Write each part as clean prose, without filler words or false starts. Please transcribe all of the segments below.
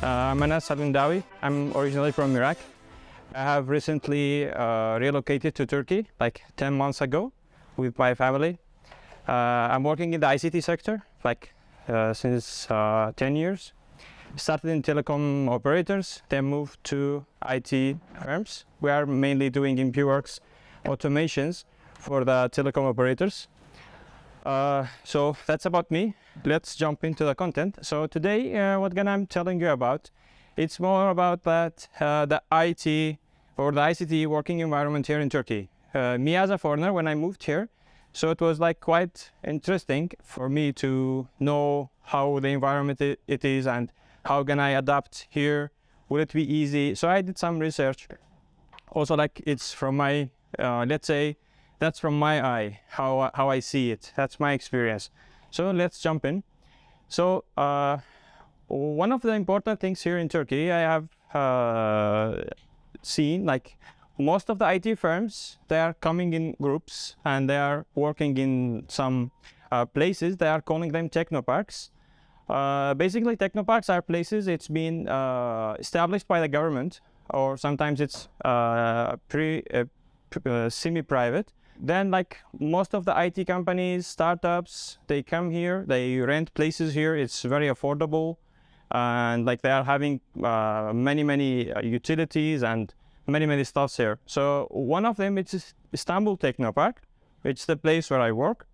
I'm Anas Alwindawee. I'm originally from Iraq. I have recently relocated to Turkey like 10 months ago with my family. I'm working in the ICT sector since 10 years. Started in telecom operators, then moved to IT firms. We are mainly doing in PWorks automations for the telecom operators. So that's about me. Let's jump into the content. So today, what I'm telling you about, it's more about that the IT or the ICT working environment here in Turkey. Me as a foreigner, when I moved here, so it was like quite interesting for me to know how the environment it is and how can I adapt here. Will it be easy? So I did some research. Also, like it's from my, let's say, that's from my eye, how I see it. That's my experience. So let's jump in. So one of the important things here in Turkey, I have seen like most of the IT firms, they are coming in groups and they are working in some places. They are calling them technoparks. Basically, technoparks are places it's been established by the government, or sometimes it's semi-private. Then like most of the IT companies, startups, they come here, they rent places here. It's very affordable, and like they are having many utilities and many stuffs here. So one of them, it's Istanbul Technopark. It's the place where I work.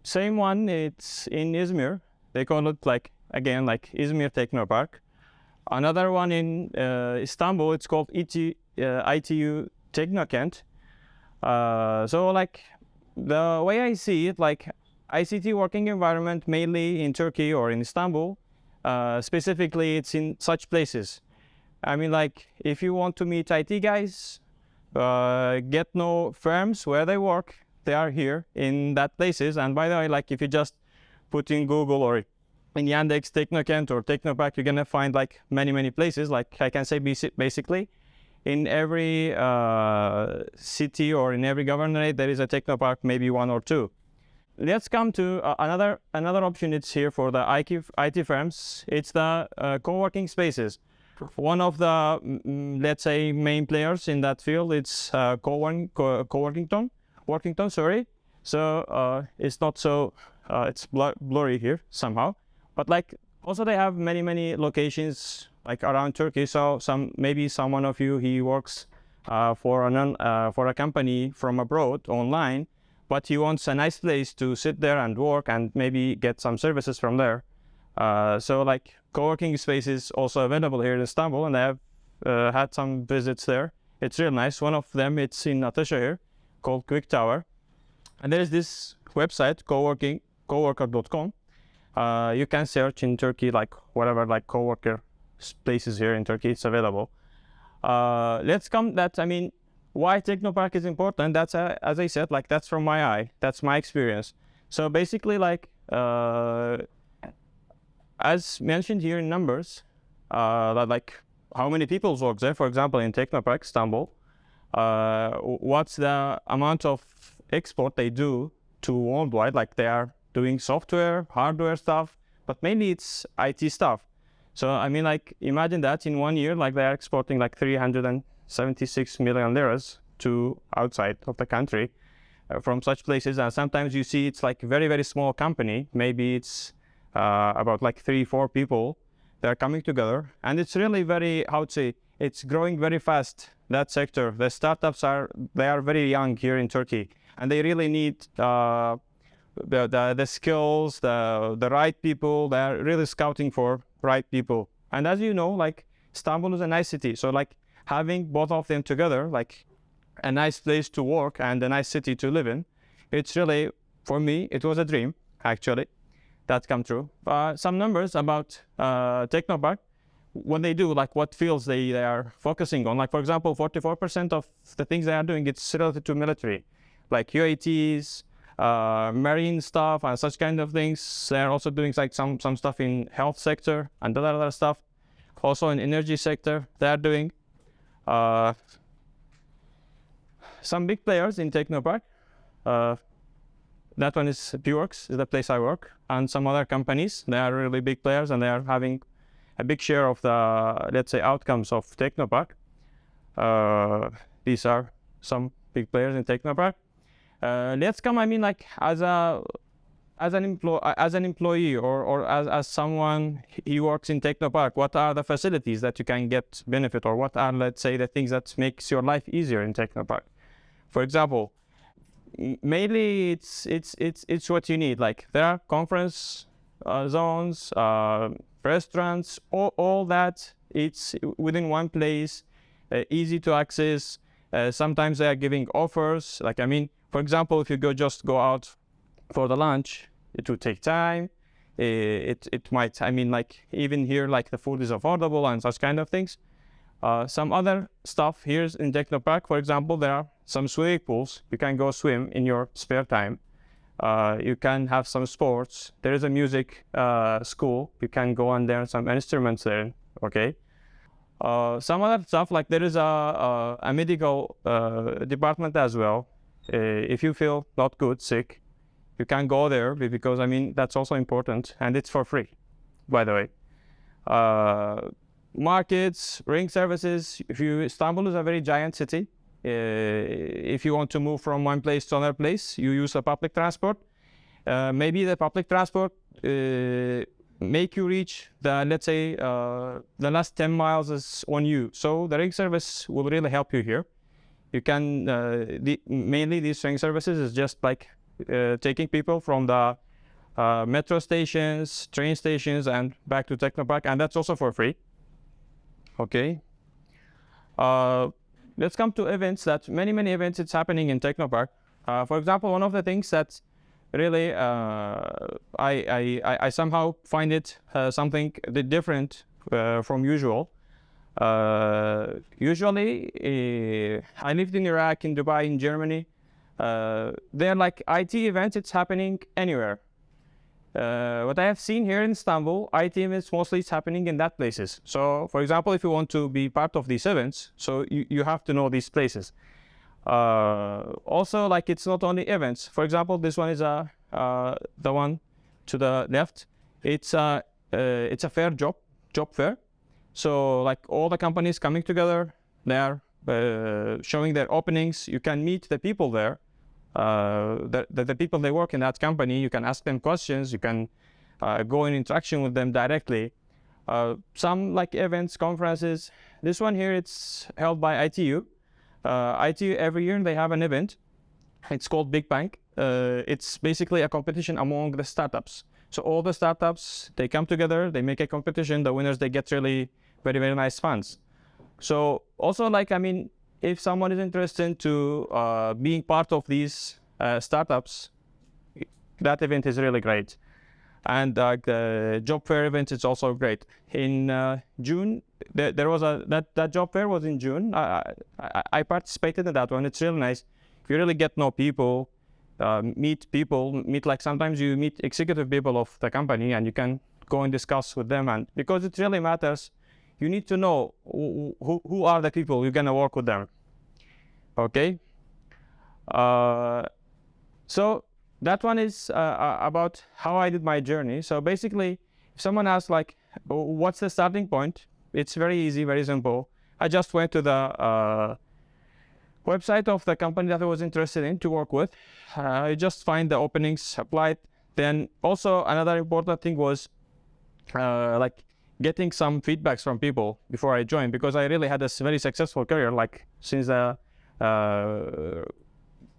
Same one, it's in Izmir. They call it like Izmir Technopark. Another one in Istanbul, it's called ITU Technokent. So like the way I see it, like ICT working environment mainly in Turkey or in Istanbul, specifically it's in such places. I mean, like if you want to meet IT guys, get know firms where they work, they are here in that places. And by the way, like if you just put in Google or in Yandex Technokent or Technopark, you're gonna find like many places. Like I can say basically, in every city or in every governorate, there is a technopark, maybe one or two. Let's come to another option. It's here for the IT firms. It's the co-working spaces. One of the let's say main players in that field, it's Workington. Sorry. So it's not so it's blurry here somehow, but like also they have many locations like around Turkey. So maybe someone of you, he works for a company from abroad online, but he wants a nice place to sit there and work and maybe get some services from there. So like co-working spaces also available here in Istanbul, and I have had some visits there. It's real nice. One of them, it's in Ataşehir, called Quick Tower, and there is this website coworker.com. You can search in Turkey like whatever like co-worker places here in Turkey, it's available. Let's come that, I mean, why Technopark is important. That's as I said, like that's from my eye, that's my experience. So basically like as mentioned here in numbers, that like how many people work there, for example, in Technopark Istanbul, what's the amount of export they do to worldwide, like they are doing software, hardware stuff, but mainly it's IT stuff. So I mean, like imagine that in 1 year, like they are exporting like 376 million liras to outside of the country from such places. And sometimes you see it's like very small company. Maybe it's about like 3-4 people. They're coming together, and it's really very, how to say, it's growing very fast. That sector, the startups are very young here in Turkey, and they really need the skills, the right people. They're really scouting for right people. And as you know, like Istanbul is a nice city, so like having both of them together, like a nice place to work and a nice city to live in, it's really, for me, it was a dream actually that come true. Some numbers about Technopark, what they do, like what fields they are focusing on. Like for example, 44% of the things they are doing, it's related to military, like UATs, marine stuff and such kind of things. They're also doing like some stuff in health sector and other stuff. Also in energy sector, they're doing some big players in Technopark. That one is PWorks, is the place I work, and some other companies. They are really big players, and they are having a big share of the, let's say, outcomes of Technopark. These are some big players in Technopark. Let's come, I mean, like as an employee or as someone he works in Technopark, what are the facilities that you can get benefit, or what are, let's say, the things that makes your life easier in Technopark? For example, mainly it's what you need. Like there are conference zones, restaurants, all that. It's within one place, easy to access. Sometimes they are giving offers. Like, I mean, for example, if you just go out for the lunch, it will take time. It might, I mean, like even here, like the food is affordable and such kind of things. Some other stuff here in Technopark, for example, there are some swimming pools. You can go swim in your spare time. You can have some sports. There is a music school. You can go and learn some instruments there. Okay. Some other stuff, like there is a medical department as well. If you feel not good, sick, you can go there, because I mean that's also important, and it's for free, by the way. Markets, ring services. Istanbul is a very giant city. If you want to move from one place to another place, you use a public transport. Maybe the public transport make you reach the, let's say, the last 10 miles is on you. So the ring service will really help you here. You can, mainly these ring services is just like taking people from the metro stations, train stations, and back to Technopark, and that's also for free. Okay. Let's come to events. That many events it's happening in Technopark. For example, one of the things that really I somehow find it something different from usual. Usually, I lived in Iraq, in Dubai, in Germany. They're like IT events. It's happening anywhere. What I have seen here in Istanbul, IT events mostly it's happening in that places. So, for example, if you want to be part of these events, so you have to know these places. Also, like it's not only events. For example, this one is the one to the left. It's a fair job fair. So like all the companies coming together, they are showing their openings. You can meet the people there. The people they work in that company, you can ask them questions, you can go in interaction with them directly. Some like events, conferences. This one here, it's held by ITU. ITU every year they have an event. It's called Big Bang. It's basically a competition among the startups. So all the startups, they come together, they make a competition. The winners, they get really very nice funds. So also, like, I mean, if someone is interested to being part of these startups, that event is really great. And the job fair event is also great. In June, there was that job fair was in June. I participated in that one. It's really nice. You really get to know people, meet like sometimes you meet executive people of the company, and you can go and discuss with them. And because it really matters, you need to know who are the people you're gonna work with them. Okay. So that one is about how I did my journey. So basically, if someone asks like, what's the starting point? It's very easy, very simple. I just went to the website of the company that I was interested in to work with. I just find the openings, applied. Then also another important thing was like getting some feedbacks from people before I joined, because I really had a very successful career, like since the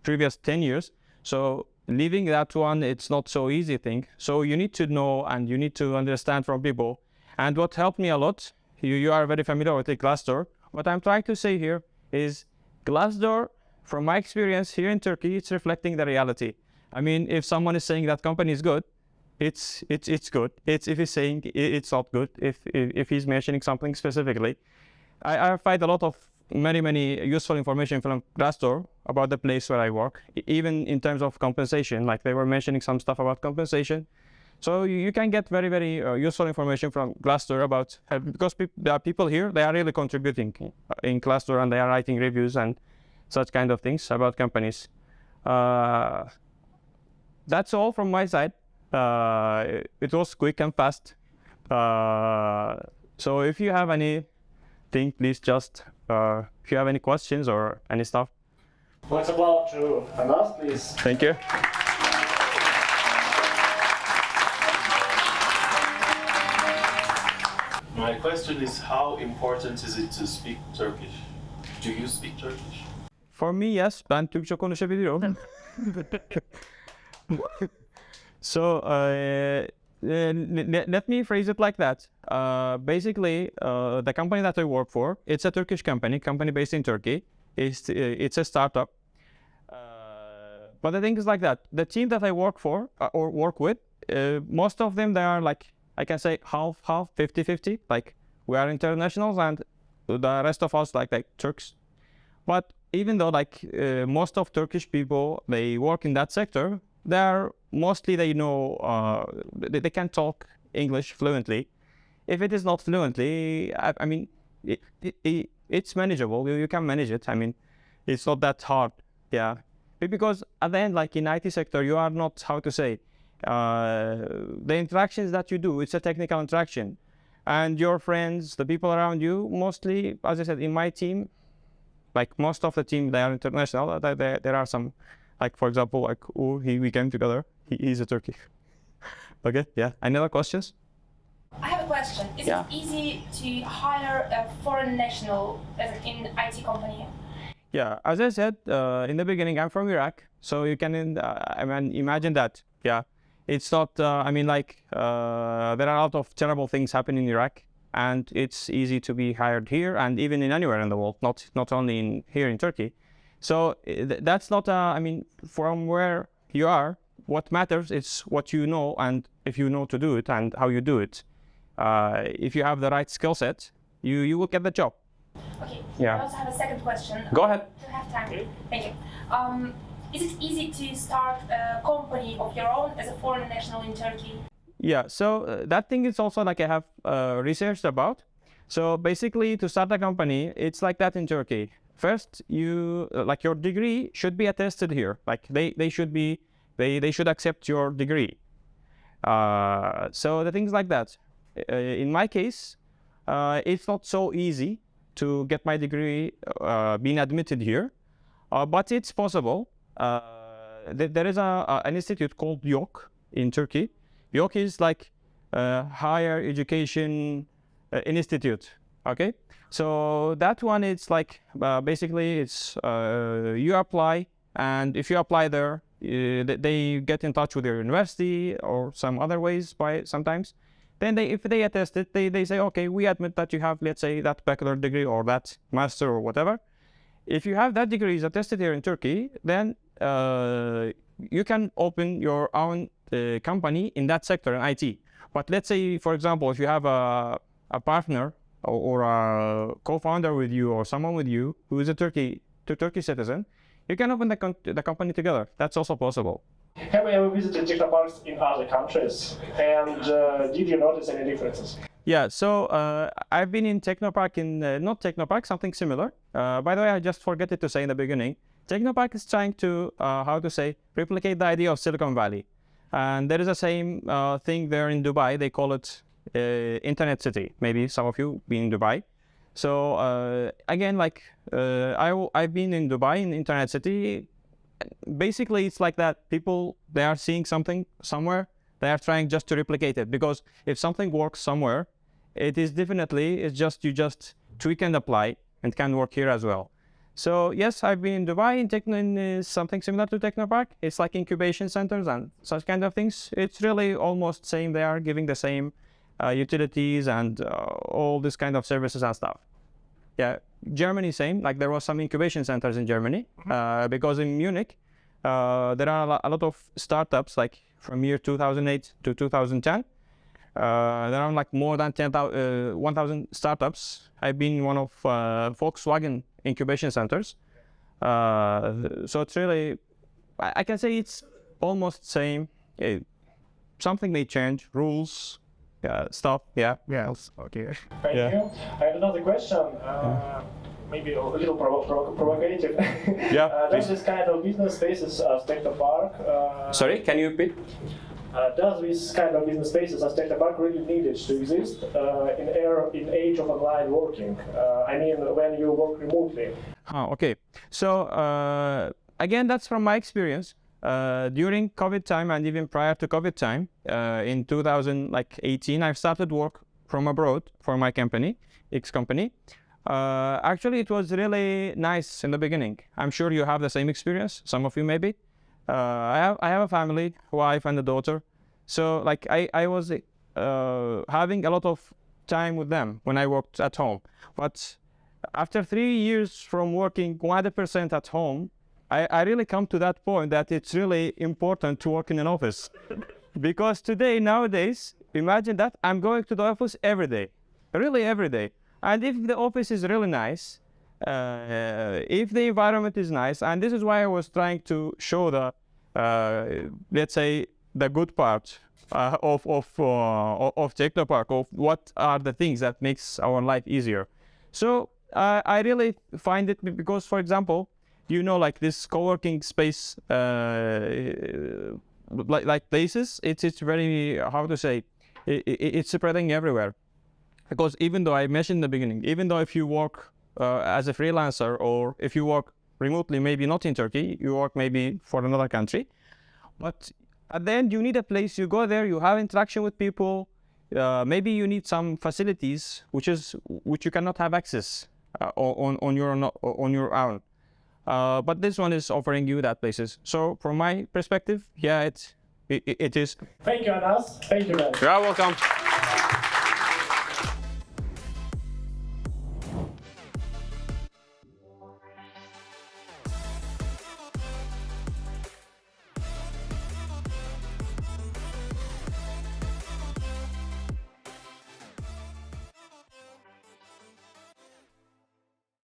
previous 10 years. So leaving that one, it's not so easy thing. So you need to know and you need to understand from people. And what helped me a lot, you are very familiar with the Glassdoor. What I'm trying to say here is Glassdoor, from my experience here in Turkey, it's reflecting the reality. I mean, if someone is saying that company is good, it's good. If he's saying it's not good, if he's mentioning something specifically, I find a lot of many useful information from Glassdoor about the place where I work, even in terms of compensation. Like they were mentioning some stuff about compensation. So you can get very useful information from Glassdoor about, because there are people here, they are really contributing in Glassdoor, and they are writing reviews and such kind of things about companies. That's all from my side. It was quick and fast. So if you have anything, please just, if you have any questions or any stuff. Let's applaud to Anas, please. Thank you. My question is, how important is it to speak Turkish? Do you speak Turkish? For me, yes, ben Türkçe konuşabiliyorum. So let me phrase it like that. Basically, the company that I work for, it's a Turkish company based in Turkey. It's a startup. But the thing is like that. The team that I work for or work with, most of them, they are like, I can say half, 50-50. Like we are internationals and the rest of us like Turks. But even though like most of Turkish people, they work in that sector, they are mostly, they know, they can talk English fluently. If it is not fluently, I mean, it's manageable. You can manage it. I mean, it's not that hard. Yeah. Because at the end, like in IT sector, you are not, how to say, the interactions that you do, it's a technical interaction. And your friends, the people around you, mostly, as I said, in my team, like most of the team, they are international. There are some, like for example, like we came together. He's a Turkey. Okay, yeah. Any other questions? I have a question. Is it easy to hire a foreign national in IT company? Yeah, as I said in the beginning, I'm from Iraq, so you can I mean, imagine that. Yeah, it's not. I mean, like there are a lot of terrible things happening in Iraq, and it's easy to be hired here and even in anywhere in the world, not only here in Turkey. So that's not. I mean, from where you are, what matters is what you know and if you know to do it and how you do it. If you have the right skill set, you will get the job. Okay. Yeah. I also have a second question. Go ahead. To have time. Thank you. Is it easy to start a company of your own as a foreign national in Turkey? Yeah, so that thing is also like I have researched about. So basically, to start a company, it's like that in Turkey. First, you like your degree should be attested here. Like they should accept your degree. So the things like that. In my case, it's not so easy to get my degree being admitted here, but it's possible. There is an institute called YOK in Turkey. YOK is like higher education institute. Okay, so that one is like basically it's you apply, and if you apply there, they get in touch with your university or some other ways by sometimes. Then if they attest it, they say, okay, we admit that you have, let's say, that bachelor degree or that master or whatever. If you have that degree is attested here in Turkey, then you can open your own company in that sector in IT. But let's say, for example, if you have a partner or a co-founder with you or someone with you who is a Turkish citizen, you can open the company together. That's also possible. Have you ever visited technoparks in other countries? And did you notice any differences? Yeah, so I've been in Technopark not Technopark, something similar. By the way, I just forgot to say in the beginning, Technopark is trying to, replicate the idea of Silicon Valley. And there is the same thing there in Dubai. They call it Internet City. Maybe some of you been in Dubai. So again, like I've been in Dubai in Internet City. Basically, it's like that. People, they are seeing something somewhere. They are trying just to replicate it, because if something works somewhere, it's just you just tweak and apply and can work here as well. So yes, I've been in Dubai in something similar to Technopark. It's like incubation centers and such kind of things. It's really almost same. They are giving the same utilities and all this kind of services and stuff. Yeah, Germany same. Like there was some incubation centers in Germany because in Munich there are a lot of startups like from year 2008 to 2010. There are like more than 1,000 startups. I've been in one of Volkswagen incubation centers. So it's really, I can say it's almost same. Something may change, rules, stuff. Yeah. Yes. Okay. Thank you. I have another question. Maybe a little provocative. Yeah. Does this kind of business spaces as Technopark? Sorry, can you repeat? Does this kind of business spaces as Technopark really needed to exist in age of online working? I mean, when you work remotely. Okay. So again, that's from my experience. During COVID time and even prior to COVID time, in 2018, I've started work from abroad for my company, X company. Actually, it was really nice in the beginning. I'm sure you have the same experience. Some of you maybe. I have a family, wife and a daughter. So like I was having a lot of time with them when I worked at home. But after 3 years from working 100% at home, I really come to that point that it's really important to work in an office. Because nowadays, imagine that I'm going to the office every day, really every day. And if the office is really nice, if the environment is nice, and this is why I was trying to show the, let's say, the good part of Technopark, of what are the things that makes our life easier. So I really find it because, for example, you know, like this co-working space, like places, it's very, how to say, it's spreading everywhere. Because even though I mentioned in the beginning, even though if you work as a freelancer or if you work remotely, maybe not in Turkey, you work maybe for another country, but at the end you need a place, you go there, you have interaction with people, maybe you need some facilities which you cannot have access on your own. But this one is offering you that places. So from my perspective, yeah, it is. Thank you, Anas. Thank you, man. You're welcome.